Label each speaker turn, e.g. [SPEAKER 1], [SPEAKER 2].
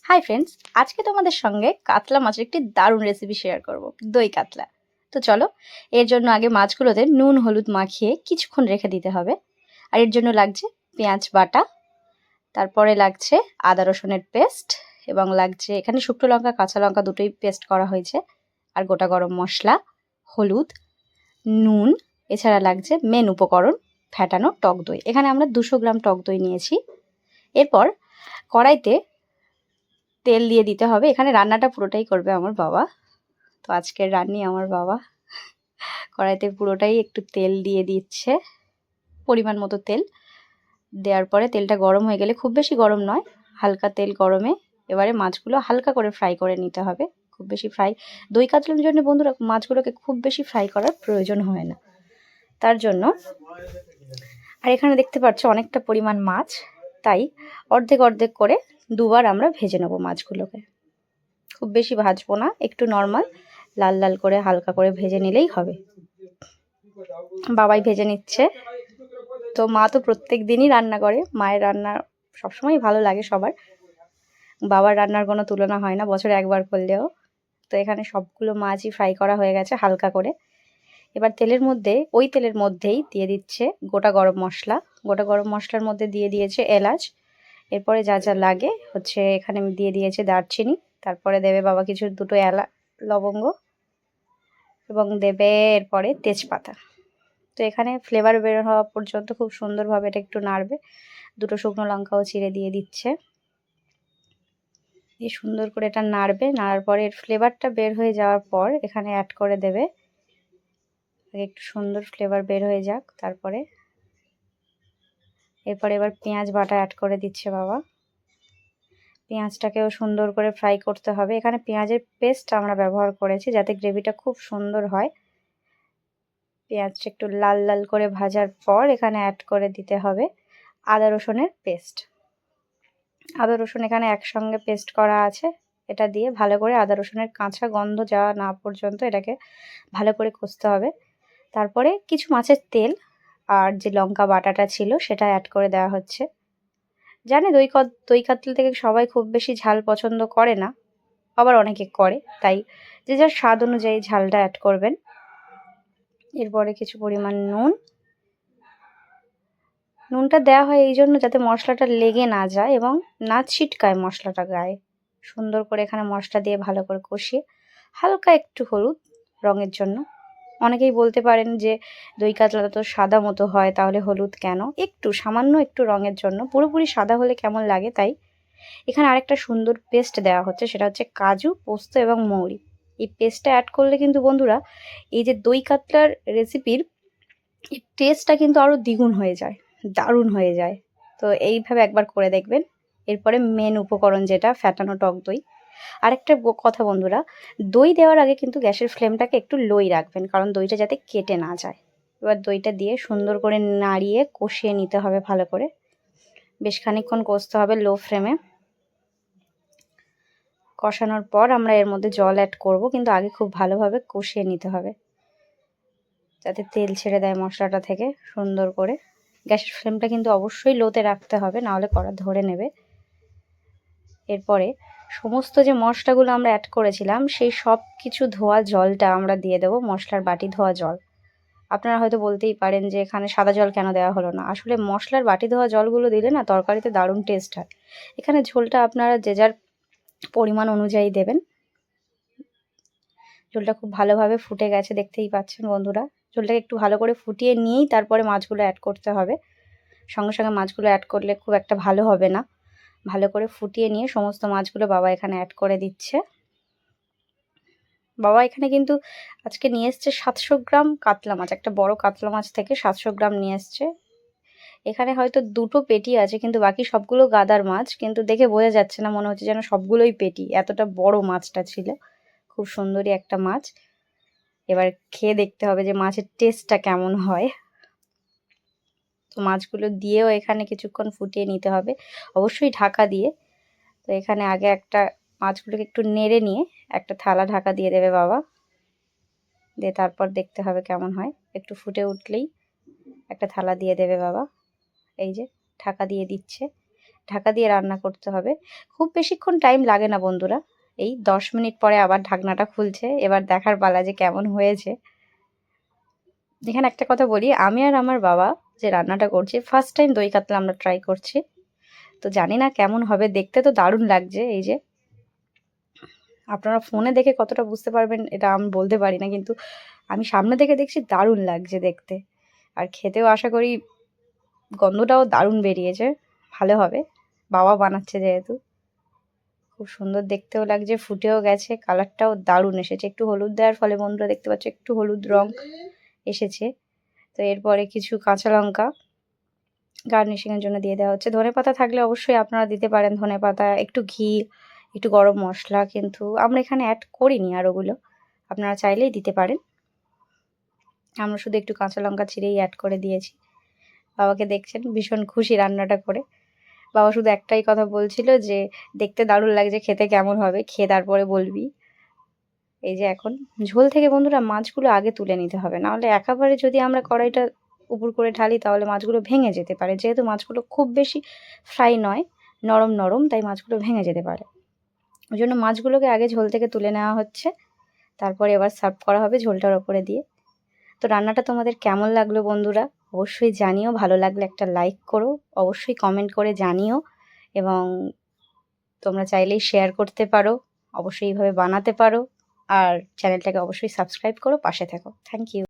[SPEAKER 1] Hi friends, আজকে তোমাদের সঙ্গে কাতলা মাছের একটি দারুণ রেসিপি শেয়ার করব, দই কাতলা। তো চলো, এর জন্য আগে মাছগুলোতে নুন হলুদ মাখিয়ে কিছুক্ষণ রেখে দিতে হবে। আর এর জন্য লাগছে পেঁয়াজ বাটা, তারপরে লাগছে আদা রসুনের পেস্ট, এবং লাগছে এখানে শুকনো লঙ্কা কাঁচা লঙ্কা দুটোই পেস্ট করা হয়েছে, আর গোটা গরম মশলা, হলুদ, নুন। এছাড়া লাগছে মেন উপকরণ ফ্যাটানো টক দই। এখানে আমরা 200 গ্রাম টক দই নিয়েছি। এরপর কড়াইতে তেল দিয়ে দিতে হবে। এখানে রান্নাটা পুরোটাই করবে আমার বাবা, তো আজকের রান্নি আমার বাবা। কড়াইতে পুরোটাই একটু তেল দিয়ে দিচ্ছে, পরিমাণ মতো তেল দেওয়ার পরে তেলটা গরম হয়ে গেলে, খুব বেশি গরম নয়, হালকা তেল গরমে এবারে মাছগুলো হালকা করে ফ্রাই করে নিতে হবে। খুব বেশি ফ্রাই, দই কাতলার জন্য বন্ধুরা মাছগুলোকে খুব বেশি ফ্রাই করার প্রয়োজন হয় না, তার জন্য। আর এখানে দেখতে পাচ্ছ অনেকটা পরিমাণ মাছ, তাই অর্ধেক অর্ধেক করে দুবার আমরা ভেজে নেবো মাছগুলোকে। খুব বেশি ভাজবো না, একটু নর্মাল লাল লাল করে হালকা করে ভেজে নিলেই হবে। বাবাই ভেজে নিচ্ছে। তো মা তো প্রত্যেক দিনই রান্না করে, মায়ের রান্না সবসময় ভালো লাগে সবার, বাবার রান্নার কোনো তুলনা হয় না বছরে একবার করলেও। তো এখানে সবগুলো মাছই ফ্রাই করা হয়ে গেছে হালকা করে। এবার তেলের মধ্যে, ওই তেলের মধ্যেই দিয়ে দিচ্ছে গোটা গরম মশলা। গোটা গরম মশলার মধ্যে দিয়ে দিয়েছে এলাচ। এরপরে যা যা লাগে হচ্ছে এখানে দিয়ে দিয়েছে দারচিনি, তারপরে দেবে বাবা কিছু দুটো লবঙ্গ, এবং দেবে এরপরে তেজপাতা। তো এখানে ফ্লেভার বের হওয়া পর্যন্ত খুব সুন্দরভাবে এটা একটু নাড়বে। দুটো শুকনো লঙ্কাও চিড়ে দিয়ে দিচ্ছে, দিয়ে সুন্দর করে এটা নাড়বে। নাড়ার পরে এর ফ্লেভারটা বের হয়ে যাওয়ার পর এখানে অ্যাড করে দেবে, একটু সুন্দর ফ্লেভার বের হয়ে যাক। তারপরে এবার পেঁয়াজ বাটা অ্যাড করে দিচ্ছে বাবা। পেঁয়াজটাকেও সুন্দর করে ফ্রাই করতে হবে। এখানে পেঁয়াজের পেস্ট আমরা ব্যবহার করেছি যাতে গ্রেভিটা খুব সুন্দর হয়। পেঁয়াজটা একটু লাল লাল করে ভাজার পর এখানে অ্যাড করে দিতে হবে আদা রসুনের পেস্ট। আদা রসুন এখানে একসঙ্গে পেস্ট করা আছে। এটা দিয়ে ভালো করে আদা রসুনের কাঁচা গন্ধ যাওয়া না পর্যন্ত এটাকে ভালো করে কষতে হবে। তারপরে কিছু মাছের তেল আর যে লঙ্কা বাটাটা ছিল সেটা অ্যাড করে দেওয়া হচ্ছে। জানি দই কাতলা থেকে সবাই খুব বেশি ঝাল পছন্দ করে না, আবার অনেকে করে, তাই যে যার স্বাদ অনুযায়ী ঝালটা অ্যাড করবেন। এরপরে কিছু পরিমাণ নুনটা দেওয়া হয় এই জন্য যাতে মশলাটা লেগে না যায় এবং না ছিটকায় মশলাটা গায়ে। সুন্দর করে এখানে মশলা দিয়ে ভালো করে কষিয়ে হালকা একটু হলুদ রঙের জন্য। অনেকেই বলতে পারেন যে দই কাতলাটা তো সাদা মতো হয়, তাহলে হলুদ কেন? একটু সামান্য একটু রঙের জন্য, পুরোপুরি সাদা হলে কেমন লাগে, তাই এখানে আরেকটা সুন্দর পেস্ট দেওয়া হচ্ছে, সেটা হচ্ছে কাজু, পোস্ত এবং মৌরি। এই পেস্টটা অ্যাড করলে কিন্তু বন্ধুরা এই যে দই কাতলার রেসিপির এই টেস্টটা কিন্তু আরও দ্বিগুণ হয়ে যায়, দারুণ হয়ে যায়। তো এইভাবে একবার করে দেখবেন। এরপরে মেন উপকরণ যেটা ফ্যাটানো টক দই। আরেকটা কথা বন্ধুরা, দই দেওয়ার আগে কিন্তু গ্যাসের ফ্লেমটাকে একটু লোই রাখবেন, কারণ দইটা যাতে কেটে না যায়। এবার দইটা দিয়ে সুন্দর করে নাড়িয়ে কষিয়ে নিতে হবে ভালো করে, বেশ খানিকক্ষণ কষতে হবে লো ফ্লেমে। কষানোর পর আমরা এর মধ্যে জল অ্যাড করব, কিন্তু আগে খুব ভালোভাবে কষিয়ে নিতে হবে যাতে তেল ছেড়ে দেয় মশলাটা থেকে সুন্দর করে। গ্যাসের ফ্লেমটা কিন্তু অবশ্যই লোতে রাখতে হবে, নাহলে কড়া ধরে নেবে। এরপরে সমস্ত যে মশলাগুলো আমরা অ্যাড করেছিলাম সেই সব কিছু ধোয়া জলটা আমরা দিয়ে দেবো, মশলার বাটি ধোয়া জল। আপনারা হয়তো বলতেই পারেন যে এখানে সাদা জল কেন দেওয়া হলো না? আসলে মশলার বাটি ধোয়া জলগুলো দিলে না তরকারিতে দারুণ টেস্ট হয়। এখানে ঝোলটা আপনারা যে যার পরিমাণ অনুযায়ী দেবেন। ঝোলটা খুব ভালোভাবে ফুটে গেছে, দেখতেই পাচ্ছেন বন্ধুরা। ঝোলটাকে একটু ভালো করে ফুটিয়ে নিয়েই তারপরে মাছগুলো অ্যাড করতে হবে, সঙ্গে সঙ্গে মাছগুলো অ্যাড করলে খুব একটা ভালো হবে না। ভালো করে ফুটিয়ে নিয়ে সমস্ত মাছগুলো বাবা এখানে অ্যাড করে দিচ্ছে। বাবা এখানে কিন্তু আজকে নিয়ে এসছে 700 গ্রাম কাতলা মাছ, একটা বড় কাতলা মাছ থেকে 700 গ্রাম নিয়ে এসছে। এখানে হয়তো দুটো পেটি আছে, কিন্তু বাকি সবগুলো গাদার মাছ, কিন্তু দেখে বোঝা যাচ্ছে না, মনে হচ্ছে যেন সবগুলোই পেটি, এতটা বড় মাছটা ছিল। খুব সুন্দরই একটা মাছ। এবার খেয়ে দেখতে হবে যে মাছের টেস্টটা কেমন হয়। তো মাছগুলো দিয়েও এখানে কিছুক্ষণ ফুটিয়ে নিতে হবে, অবশ্যই ঢাকা দিয়ে। তো এখানে আগে একটা মাছগুলোকে একটু নেড়ে নিয়ে একটা থালা ঢাকা দিয়ে দেবে বাবা, দিয়ে তারপর দেখতে হবে কেমন হয়। একটু ফুটে উঠলেই একটা থালা দিয়ে দেবে বাবা, এই যে ঢাকা দিয়ে দিচ্ছে। ঢাকা দিয়ে রান্না করতে হবে। খুব বেশিক্ষণ টাইম লাগে না বন্ধুরা, এই 10 মিনিট পরে আবার ঢাকনাটা খুলছে। এবার দেখার পালা যে কেমন হয়েছে। এখানে একটা কথা বলি, আমি আর আমার বাবা যে রান্নাটা করছি ফার্স্ট টাইম দই কাতলা আমরা ট্রাই করছি। তো জানি না কেমন হবে, দেখতে তো দারুণ লাগছে। এই যে আপনারা ফোনে দেখে কতটা বুঝতে পারবেন এটা আমি বলতে পারি না, কিন্তু আমি সামনে থেকে দেখছি দারুণ লাগছে দেখতে। আর খেতেও আশা করি গন্ধটাও দারুণ বেরিয়েছে, ভালো হবে। বাবা বানাচ্ছে যেহেতু, খুব সুন্দর দেখতেও লাগছে, ফুটেও গেছে, কালারটাও দারুণ এসেছে। একটু হলুদ দেওয়ার ফলে বন্ধুরা দেখতে পাচ্ছ একটু হলুদ রং এসেছে। তো এরপরে কিছু কাঁচা লঙ্কা গার্নিশিংয়ের জন্য দিয়ে দেওয়া হচ্ছে। ধনেপাতা থাকলে অবশ্যই আপনারা দিতে পারেন ধনেপাতা, একটু ঘি, একটু গরম মশলা, কিন্তু আমরা এখানে অ্যাড করিনি আর ওগুলো, আপনারা চাইলেই দিতে পারেন। আমরা শুধু একটু কাঁচা লঙ্কা ছিঁড়েই অ্যাড করে দিয়েছি। বাবাকে দেখছেন ভীষণ খুশি রান্নাটা করে। বাবা শুধু একটাই কথা বলছিল যে দেখতে দারুণ লাগছে, খেতে কেমন হবে, খেয়ে তারপরে বলবি। এই যে এখন ঝোল থেকে বন্ধুরা মাছগুলো আগে তুলে নিতে হবে, নাহলে একেবারে যদি আমরা কড়াইটা উপর করে ঢালি তাহলে মাছগুলো ভেঙে যেতে পারে। যেহেতু মাছগুলো খুব বেশি ফ্রাই নয়, নরম নরম, তাই মাছগুলো ভেঙে যেতে পারে। ওই জন্য মাছগুলোকে আগে ঝোল থেকে তুলে নেওয়া হচ্ছে, তারপরে এবার সার্ভ করা হবে ঝোলটার ওপরে দিয়ে। তো রান্নাটা তোমাদের কেমন লাগলো বন্ধুরা অবশ্যই জানিও। ভালো লাগলে একটা লাইক করো, অবশ্যই কমেন্ট করে জানিও, এবং তোমরা চাইলেই শেয়ার করতে পারো, অবশ্যই এইভাবে বানাতে পারো। আর চ্যানেলটাকে অবশ্যই সাবস্ক্রাইব করো, পাশে থেকো। Thank you.